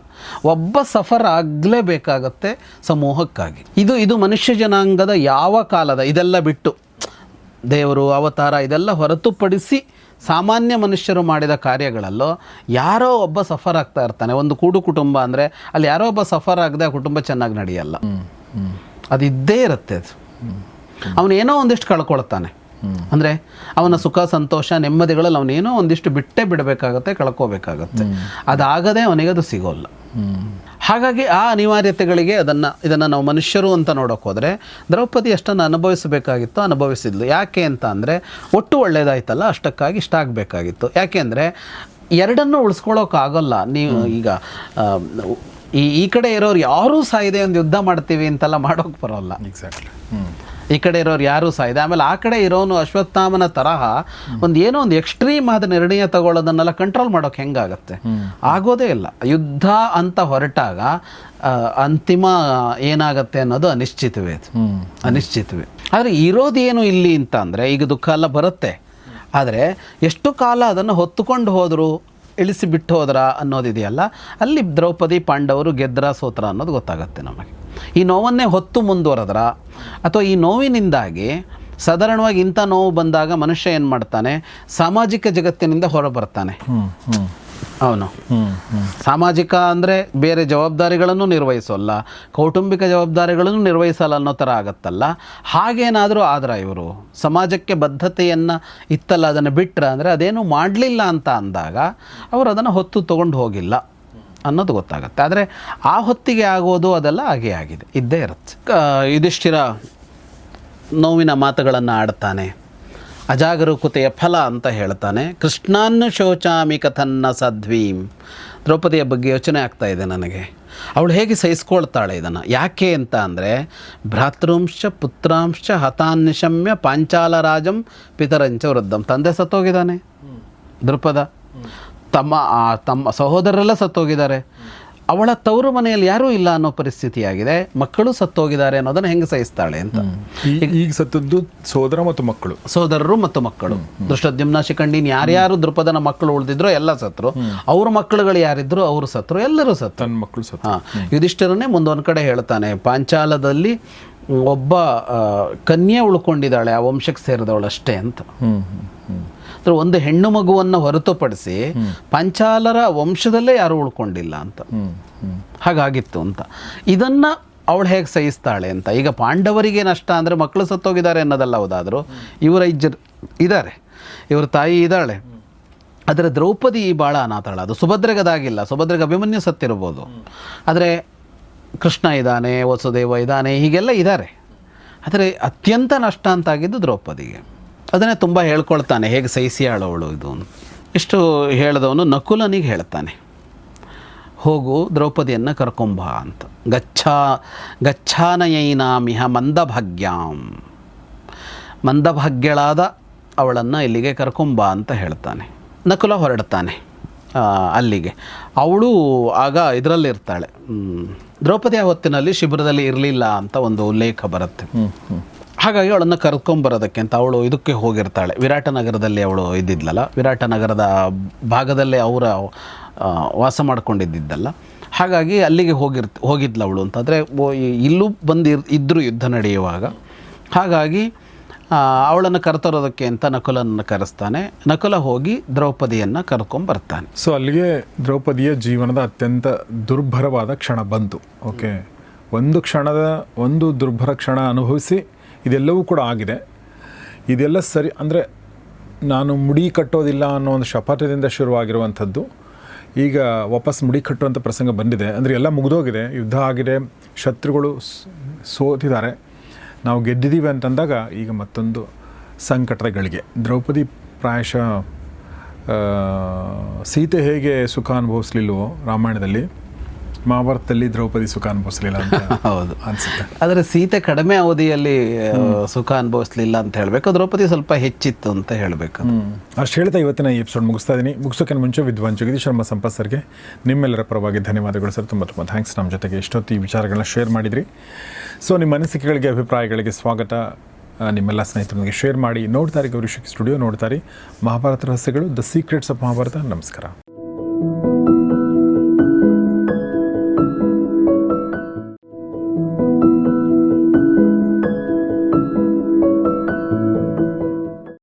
ಒಬ್ಬ ಸಫರ್ ಆಗಲೇಬೇಕಾಗತ್ತೆ ಸಮೂಹಕ್ಕಾಗಿ. ಇದು ಮನುಷ್ಯ ಜನಾಂಗದ ಯಾವ ಕಾಲದ, ಇದೆಲ್ಲ ಬಿಟ್ಟು ದೇವರು ಅವತಾರ ಇದೆಲ್ಲ ಹೊರತುಪಡಿಸಿ ಸಾಮಾನ್ಯ ಮನುಷ್ಯರು ಮಾಡಿದ ಕಾರ್ಯಗಳಲ್ಲೋ ಯಾರೋ ಒಬ್ಬ ಸಫರ್ ಆಗ್ತಾ ಇರ್ತಾನೆ. ಒಂದು ಕೂಡು ಕುಟುಂಬ ಅಂದರೆ ಅಲ್ಲಿ ಯಾರೋ ಒಬ್ಬ ಸಫರ್ ಆಗದೆ ಆ ಕುಟುಂಬ ಚೆನ್ನಾಗಿ ನಡೆಯಲ್ಲ. ಅದು ಇದ್ದೇ ಇರುತ್ತೆ. ಅದು ಅವನೇನೋ ಒಂದಿಷ್ಟು ಕಳ್ಕೊಳ್ತಾನೆ. ಅಂದರೆ ಅವನ ಸುಖ ಸಂತೋಷ ನೆಮ್ಮದಿಗಳಲ್ಲಿ ಅವನೇನೋ ಒಂದಿಷ್ಟು ಬಿಟ್ಟೇ ಬಿಡಬೇಕಾಗತ್ತೆ, ಕಳ್ಕೋಬೇಕಾಗತ್ತೆ. ಅದಾಗದೆ ಅವನಿಗೆ ಅದು ಸಿಗೋಲ್ಲ. ಹಾಗಾಗಿ ಆ ಅನಿವಾರ್ಯತೆಗಳಿಗೆ ಇದನ್ನು ನಾವು ಮನುಷ್ಯರು ಅಂತ ನೋಡೋಕೆ ಹೋದರೆ ದ್ರೌಪದಿ ಅಷ್ಟನ್ನು ಅನುಭವಿಸಬೇಕಾಗಿತ್ತು, ಅನುಭವಿಸಿದ್ಲು. ಯಾಕೆ ಅಂತ ಅಂದರೆ ಒಟ್ಟು ಒಳ್ಳೇದಾಯ್ತಲ್ಲ, ಅಷ್ಟಕ್ಕಾಗಿ ಇಷ್ಟ ಆಗಬೇಕಾಗಿತ್ತು. ಯಾಕೆ ಅಂದರೆ ಎರಡನ್ನೂ ಉಳಿಸ್ಕೊಳ್ಳೋಕ್ಕಾಗಲ್ಲ. ನೀವು ಈಗ ಈ ಕಡೆ ಇರೋರು ಯಾರೂ ಸಾಯಿದೆ ಒಂದು ಯುದ್ಧ ಮಾಡ್ತೀವಿ ಅಂತೆಲ್ಲ ಮಾಡೋಕೆ ಬರೋಲ್ಲ. ಎಕ್ಸಾಕ್ಟ್ಲಿ. ಈ ಕಡೆ ಇರೋರು ಯಾರೂ ಸಾಯಿದೆ, ಆಮೇಲೆ ಆ ಕಡೆ ಇರೋನು ಅಶ್ವತ್ಥಾಮನ ತರಹ ಏನೋ ಒಂದು ಎಕ್ಸ್ಟ್ರೀಮ್ ಆದ ನಿರ್ಣಯ ತಗೊಳ್ಳೋದನ್ನೆಲ್ಲ ಕಂಟ್ರೋಲ್ ಮಾಡೋಕೆ ಹೆಂಗಾಗತ್ತೆ? ಆಗೋದೇ ಇಲ್ಲ. ಯುದ್ಧ ಅಂತ ಹೊರಟಾಗ ಅಂತಿಮ ಏನಾಗತ್ತೆ ಅನ್ನೋದು ಅನಿಶ್ಚಿತವೇ. ಅನಿಶ್ಚಿತವೇ. ಆದರೆ ಇರೋದೇನು ಇಲ್ಲಿ ಅಂತ ಅಂದರೆ, ಈಗ ದುಃಖ ಎಲ್ಲ ಬರುತ್ತೆ, ಆದರೆ ಎಷ್ಟು ಕಾಲ ಅದನ್ನು ಹೊತ್ತುಕೊಂಡು ಹೋದರು, ಇಳಿಸಿ ಬಿಟ್ಟು ಹೋದ್ರ ಅನ್ನೋದಿದೆಯಲ್ಲ, ಅಲ್ಲಿ ದ್ರೌಪದಿ ಪಾಂಡವರು ಗೆದ್ರ ಸೋತ್ರ ಅನ್ನೋದು ಗೊತ್ತಾಗತ್ತೆ ನಮಗೆ. ಈ ನೋವನ್ನೇ ಹೊತ್ತು ಮುಂದುವರೆದ್ರ, ಅಥವಾ ಈ ನೋವಿನಿಂದಾಗಿ ಸಾಧಾರಣವಾಗಿ ಇಂಥ ನೋವು ಬಂದಾಗ ಮನುಷ್ಯ ಏನು ಮಾಡ್ತಾನೆ, ಸಾಮಾಜಿಕ ಜಗತ್ತಿನಿಂದ ಹೊರಬರ್ತಾನೆ. ಅವನು ಸಾಮಾಜಿಕ ಅಂದರೆ ಬೇರೆ ಜವಾಬ್ದಾರಿಗಳನ್ನು ನಿರ್ವಹಿಸೋಲ್ಲ, ಕೌಟುಂಬಿಕ ಜವಾಬ್ದಾರಿಗಳನ್ನು ನಿರ್ವಹಿಸಲ್ಲ ಅನ್ನೋ ಥರ ಆಗತ್ತಲ್ಲ. ಹಾಗೇನಾದರೂ ಆದ್ರೆ ಇವರು ಸಮಾಜಕ್ಕೆ ಬದ್ಧತೆಯನ್ನು ಇತ್ತಲ್ಲ, ಅದನ್ನು ಬಿಟ್ಟರೆ ಅಂದರೆ ಅದೇನು ಮಾಡಲಿಲ್ಲ ಅಂತ ಅಂದಾಗ ಅವರು ಅದನ್ನು ಹೊತ್ತು ತೊಗೊಂಡು ಹೋಗಿಲ್ಲ ಅನ್ನೋದು ಗೊತ್ತಾಗುತ್ತೆ. ಆದರೆ ಆ ಹೊತ್ತಿಗೆ ಆಗೋದು ಅದೆಲ್ಲ ಹಾಗೇ ಆಗಿದೆ, ಇದ್ದೇ ಇರುತ್ತೆ. ಯುಧಿಷ್ಠಿರ ನೋವಿನ ಮಾತುಗಳನ್ನು ಆಡ್ತಾನೆ, ಅಜಾಗರೂಕತೆಯ ಫಲ ಅಂತ ಹೇಳ್ತಾನೆ. ಕೃಷ್ಣಾನ್ನು ಶೋಚಾಮಿ ಕಥನ್ನ ಸದ್ವೀಂ. ದ್ರೌಪದಿಯ ಬಗ್ಗೆ ಯೋಚನೆ ಆಗ್ತಾ ಇದೆ ನನಗೆ. ಅವಳು ಹೇಗೆ ಸಹಿಸ್ಕೊಳ್ತಾಳೆ ಇದನ್ನು? ಯಾಕೆ ಅಂತ ಅಂದರೆ, ಭ್ರಾತೃಂಶ ಪುತ್ರಾಂಶ ಹತಾನ್ನಿಶಮ್ಯ ಪಾಂಚಾಲರಾಜಂ ಪಿತರಂಚ ವೃದ್ಧಂ. ತಂದೆ ಸತ್ತೋಗಿದ್ದಾನೆ ದೃಪದ, ತಮ್ಮ ಸಹೋದರರೆಲ್ಲ ಸತ್ತೋಗಿದ್ದಾರೆ, ಅವಳ ತವರು ಮನೆಯಲ್ಲಿ ಯಾರೂ ಇಲ್ಲ ಅನ್ನೋ ಪರಿಸ್ಥಿತಿಯಾಗಿದೆ, ಮಕ್ಕಳು ಸತ್ತೋಗಿದ್ದಾರೆ ಅನ್ನೋದನ್ನು ಹೆಂಗೆ ಸಹಿಸ್ತಾಳೆ ಅಂತ. ಈಗ ಸತ್ತದ್ದು ಸೋದರರು ಮತ್ತು ಮಕ್ಕಳು. ದೃಷ್ಟದ್ಯುಮ್ನ ಶಿಖಂಡಿನ್ ಯಾರ್ಯಾರು ದೃಪದನ ಮಕ್ಕಳು ಉಳಿದಿದ್ರು ಎಲ್ಲ ಸತ್ರು, ಅವ್ರ ಮಕ್ಕಳುಗಳು ಯಾರಿದ್ರು ಅವರು ಸತ್ರು, ಎಲ್ಲರೂ ಸತ್ರು. ತನ್ನ ಮಕ್ಕಳು ಸತ್ರು. ಯುಧಿಷ್ಠಿರನೇ ಮುಂದೊಂದು ಕಡೆ ಹೇಳ್ತಾನೆ, ಪಾಂಚಾಲದಲ್ಲಿ ಒಬ್ಬ ಕನ್ಯೆ ಉಳ್ಕೊಂಡಿದ್ದಾಳೆ, ಆ ವಂಶಕ್ಕೆ ಸೇರಿದವಳಷ್ಟೇ ಅಂತ. ಒಂದು ಹೆಣ್ಣು ಮಗುವನ್ನು ಹೊರತುಪಡಿಸಿ ಪಾಂಚಾಲರ ವಂಶದಲ್ಲೇ ಯಾರೂ ಉಳ್ಕೊಂಡಿಲ್ಲ ಅಂತ, ಹಾಗಾಗಿತ್ತು ಅಂತ. ಇದನ್ನು ಅವಳು ಹೇಗೆ ಸಹಿಸ್ತಾಳೆ ಅಂತ. ಈಗ ಪಾಂಡವರಿಗೆ ನಷ್ಟ ಅಂದರೆ ಮಕ್ಕಳು ಸತ್ತೋಗಿದ್ದಾರೆ ಅನ್ನೋದಲ್ಲ ಹೌದಾದರೂ ಇವರ ಇದ್ದಾರೆ, ಇವರ ತಾಯಿ ಇದ್ದಾಳೆ. ಆದರೆ ದ್ರೌಪದಿ ಭಾಳ ಅನಾಥಳ. ಅದು ಸುಭದ್ರೆಗದಾಗಿಲ್ಲ, ಸುಭದ್ರೆಗೆ ಅಭಿಮನ್ಯು ಸತ್ತಿರ್ಬೋದು, ಆದರೆ ಕೃಷ್ಣ ಇದ್ದಾನೆ, ವಸುದೇವ ಇದ್ದಾನೆ, ಹೀಗೆಲ್ಲ ಇದ್ದಾರೆ. ಆದರೆ ಅತ್ಯಂತ ನಷ್ಟ ಅಂತಾಗಿದ್ದು ದ್ರೌಪದಿಗೆ. ಅದನ್ನೇ ತುಂಬ ಹೇಳ್ಕೊಳ್ತಾನೆ, ಹೇಗೆ ಸಹಿಸಿಯಾಳವಳು ಇದು. ಇಷ್ಟು ಹೇಳಿದವನು ನಕುಲನಿಗೆ ಹೇಳ್ತಾನೆ, ಹೋಗು ದ್ರೌಪದಿಯನ್ನು ಕರ್ಕೊಂಬ ಅಂತ. ಗಚ್ಛಾನಯೈನಾಮಿಹ ಮಂದಭಾಗ್ಯಾಂ, ಮಂದಭಾಗ್ಯಳಾದ ಅವಳನ್ನು ಇಲ್ಲಿಗೆ ಕರ್ಕೊಂಬ ಅಂತ ಹೇಳ್ತಾನೆ. ನಕುಲ ಹೊರಡ್ತಾನೆ ಅಲ್ಲಿಗೆ. ಅವಳು ಆಗ ಇದರಲ್ಲಿರ್ತಾಳೆ, ದ್ರೌಪದಿ ಆ ಹೊತ್ತಿನಲ್ಲಿ ಶಿಬಿರದಲ್ಲಿ ಇರಲಿಲ್ಲ ಅಂತ ಒಂದು ಉಲ್ಲೇಖ ಬರುತ್ತೆ. ಹಾಗಾಗಿ ಅವಳನ್ನು ಕರ್ಕೊಂಬರೋದಕ್ಕೆ ಅಂತ ಅವಳು ಇದಕ್ಕೆ ಹೋಗಿರ್ತಾಳೆ. ವಿರಾಟ ನಗರದಲ್ಲಿ ಅವಳು ಇದ್ದಿದ್ಲಲ್ಲ, ವಿರಾಟ ನಗರದ ಭಾಗದಲ್ಲೇ ಅವರ ವಾಸ ಮಾಡ್ಕೊಂಡಿದ್ದಲ್ಲ. ಹಾಗಾಗಿ ಅಲ್ಲಿಗೆ ಹೋಗಿದ್ಲು ಅವಳು ಅಂತಂದರೆ ಇಲ್ಲೂ ಇದ್ದರು ಯುದ್ಧ ನಡೆಯುವಾಗ. ಹಾಗಾಗಿ ಅವಳನ್ನು ಕರೆತರೋದಕ್ಕೆ ಅಂತ ನಕುಲನ್ನು ಕರೆಸ್ತಾನೆ. ನಕುಲ ಹೋಗಿ ದ್ರೌಪದಿಯನ್ನು ಕರ್ಕೊಂಬರ್ತಾನೆ. ಸೊ ಅಲ್ಲಿಗೆ ದ್ರೌಪದಿಯ ಜೀವನದ ಅತ್ಯಂತ ದುರ್ಭರವಾದ ಕ್ಷಣ ಬಂತು. ಓಕೆ, ಒಂದು ದುರ್ಭರ ಕ್ಷಣ ಅನುಭವಿಸಿ ಇದೆಲ್ಲವೂ ಕೂಡ ಆಗಿದೆ. ಇದೆಲ್ಲ ಸರಿ ಅಂದರೆ ನಾನು ಮುಡಿ ಕಟ್ಟೋದಿಲ್ಲ ಅನ್ನೋ ಒಂದು ಶಪಥದಿಂದ ಶುರುವಾಗಿರುವಂಥದ್ದು ಈಗ ವಾಪಸ್ ಮುಡಿ ಕಟ್ಟುವಂಥ ಪ್ರಸಂಗ ಬಂದಿದೆ. ಅಂದರೆ ಎಲ್ಲ ಮುಗಿದೋಗಿದೆ, ಯುದ್ಧ ಆಗಿದೆ, ಶತ್ರುಗಳು ಸೋತಿದ್ದಾರೆ, ನಾವು ಗೆದ್ದಿದ್ದೀವಿ ಅಂತಂದಾಗ ಈಗ ಮತ್ತೊಂದು ಸಂಕಟದ ಗಳಿಗೆ. ದ್ರೌಪದಿ ಪ್ರಾಯಶಃ ಸೀತೆ ಹೇಗೆ ಸುಖ ಅನುಭವಿಸ್ಲಿಲ್ವೋ ರಾಮಾಯಣದಲ್ಲಿ, ಮಹಾಭಾರತದಲ್ಲಿ ದ್ರೌಪದಿ ಸುಖ ಅನುಭವಿಸ್ಲಿಲ್ಲ ಅಂತ ಹೌದು ಅನಿಸುತ್ತೆ. ಆದರೆ ಸೀತೆ ಕಡಿಮೆ ಅವಧಿಯಲ್ಲಿ ಸುಖ ಅನುಭವಿಸ್ಲಿಲ್ಲ ಅಂತ ಹೇಳಬೇಕು, ದ್ರೌಪದಿ ಸ್ವಲ್ಪ ಹೆಚ್ಚಿತ್ತು ಅಂತ ಹೇಳಬೇಕು. ಅಷ್ಟು ಹೇಳ್ತಾ ಇವತ್ತಿನ ಈ ಎಪಿಸೋಡ್ ಮುಗಿಸ್ತಾ ಇದ್ದೀನಿ. ಮುಗಿಸೋಕೆ ಮುಂಚೆ ವಿದ್ವಾನ್ ಜಗದೀಶ್ ಶರ್ಮಾ ಸಂಪತ್ ಸರ್ಗೆ ನಿಮ್ಮೆಲ್ಲರ ಪರವಾಗಿ ಧನ್ಯವಾದಗಳು ಸರ್. ತುಂಬ ಥ್ಯಾಂಕ್ಸ್ ನಮ್ಮ ಜೊತೆಗೆ ಇಷ್ಟೊತ್ತು ಈ ವಿಚಾರಗಳನ್ನ ಶೇರ್ ಮಾಡಿದ್ರಿ. ಸೊ ನಿಮ್ಮ ಅನಿಸಿಕೆಗಳಿಗೆ, ಅಭಿಪ್ರಾಯಗಳಿಗೆ ಸ್ವಾಗತ. ನಿಮ್ಮೆಲ್ಲ ಸ್ನೇಹಿತರೊಂದಿಗೆ ಶೇರ್ ಮಾಡಿ. ನೋಡ್ತಾರೆ ಗೌರಿ ಶಕ್ತಿ ಸ್ಟುಡಿಯೋ, ನೋಡ್ತಾರೆ ಮಹಾಭಾರತ ರಹಸ್ಯಗಳು, ದ ಸೀಕ್ರೆಟ್ಸ್ ಆಫ್ ಮಹಾಭಾರತ. ನಮಸ್ಕಾರ.